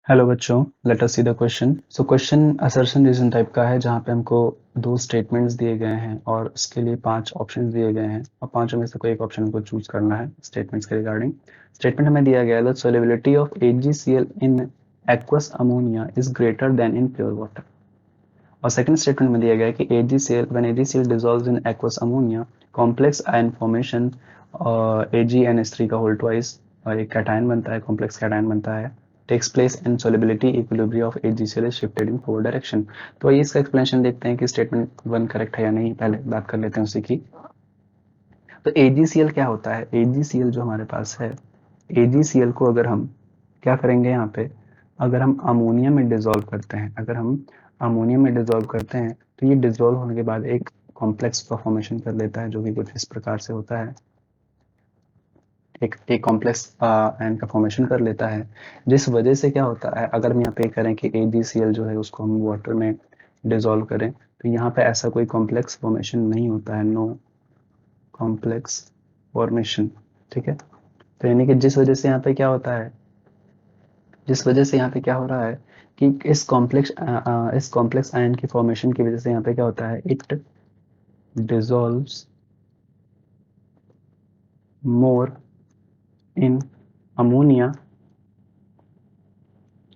Hello बच्चों, let us see the question. So question assertion reason type का है, जहाँ पे हमको दो स्टेटमेंट्स दिए गए हैं और उसके लिए 5 ऑप्शंस दिए गए हैं और पांचों में से कोई एक ऑप्शन को चूज करना है स्टेटमेंट्स के रिगार्डिंग। स्टेटमेंट हमें दिया गया है that solubility of AgCl in aqueous ammonia is greater than in pure water. और सेकंड स्टेटमेंट में दिया गया है कि AgCl dissolves in aqueous ammonia, complex ion formation AgNH3 का होल ट्वाइस और एक कैटायन बनता है, कॉम्प्लेक्स कैटायन बनता है, takes place and solubility equilibrium of AgCl is shifted in forward direction. तो आइए इसका एक्सप्लेनेशन देखते हैं कि स्टेटमेंट 1 करेक्ट है या नहीं। पहले बात कर लेते हैं उसी की। तो AgCl क्या होता है? AgCl जो हमारे पास है, AgCl को अगर हम क्या करेंगे यहाँ पे, अगर हम अमोनिया में डिजोल्व करते हैं, तो ये डिजोल्व होने के बाद एक कॉम्प्लेक्स का फॉर्मेशन कर लेता है, जो कि कुछ इस प्रकार से होता है। एक कॉम्प्लेक्स आयन का फॉर्मेशन कर लेता है, जिस वजह से क्या होता है, अगर हम यहाँ पे करें कि AgCl जो है उसको हम वाटर में डिजोल्व करें, तो यहाँ पे ऐसा कोई कॉम्प्लेक्स फॉर्मेशन नहीं होता है, नो कॉम्प्लेक्स फॉर्मेशन। ठीक है, तो यानी कि जिस वजह से यहाँ पे क्या होता है, जिस वजह से यहाँ पे क्या हो रहा है कि इस कॉम्प्लेक्स आयन की फॉर्मेशन की वजह से यहाँ पे क्या होता है, it dissolves more in ammonia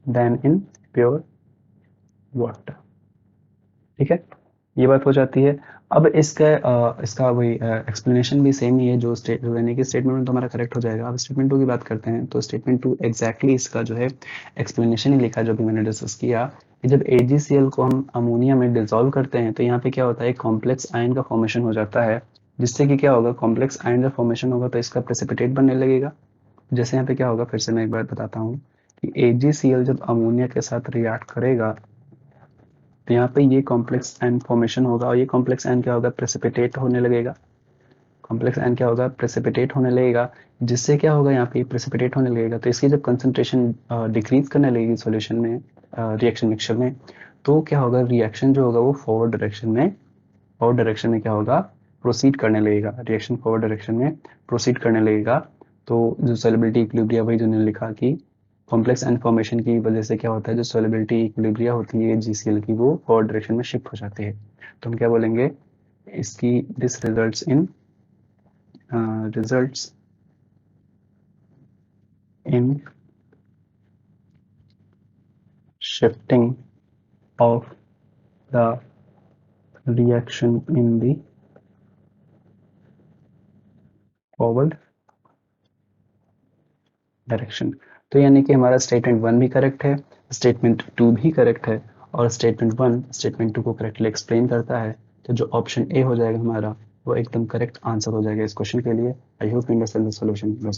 than in pure water. ठीक है, ये बात हो जाती है। अब इसका वही एक्सप्लेनेशन भी सेम ही है, जो यानी कि स्टेटमेंट तो हमारा करेक्ट हो जाएगा। अब स्टेटमेंट 2 की बात करते हैं, तो स्टेटमेंट 2 एग्जैक्टली इसका जो है एक्सप्लेनेशन ही लिखा, जो भी मैंने डिस्कस किया कि जब AgCl को हम अमोनिया में डिसॉल्व करते हैं, तो यहाँ पे क्या होता है, एक कॉम्प्लेक्स आयन का फॉर्मेशन हो जाता है, जिससे कि क्या होगा, कॉम्प्लेक्स आयन का फॉर्मेशन होगा तो इसका प्रेसिपिटेट बनने लगेगा। जैसे यहाँ पे क्या होगा, फिर से मैं एक बार बताता हूँ कि AgCl जब अमोनिया के साथ रिएक्ट करेगा, तो यहाँ पे ये कॉम्प्लेक्स आयन फॉर्मेशन होगा और ये कॉम्प्लेक्स आयन क्या होगा, प्रेसिपिटेट होने लगेगा। कॉम्प्लेक्स आयन क्या होगा, प्रेसिपिटेट होने लगेगा, जिससे क्या होगा, यहाँ पे प्रेसिपिटेट होने लगेगा, तो इसकी जब कंसंट्रेशन डिक्रीज करने लगेगी सॉल्यूशन में, रिएक्शन मिक्सचर में, तो क्या होगा, रिएक्शन जो होगा वो फॉरवर्ड डायरेक्शन में क्या होगा, प्रोसीड करने लगेगा, रिएक्शन फॉरवर्ड डायरेक्शन में प्रोसीड करने लगेगा। तो जो सॉल्युबिलिटी इक्विलिब्रिया, वही जो ने लिखा कि कॉम्प्लेक्स आयन फॉर्मेशन की वजह से क्या होता है, जो सॉल्युबिलिटी इक्विलिब्रिया होती है GCl की, वो फॉरवर्ड डायरेक्शन में शिफ्ट हो जाती है। तो हम क्या बोलेंगे, इसकी this results in shifting of the reaction in the forward direction. तो यानी कि हमारा स्टेटमेंट 1 भी करेक्ट है, स्टेटमेंट 2 भी करेक्ट है, और स्टेटमेंट 1 स्टेटमेंट 2 को करेक्टली एक्सप्लेन करता है। तो जो ऑप्शन ए हो जाएगा हमारा, वो एकदम करेक्ट आंसर हो जाएगा इस क्वेश्चन के लिए। I hope you understand the solution.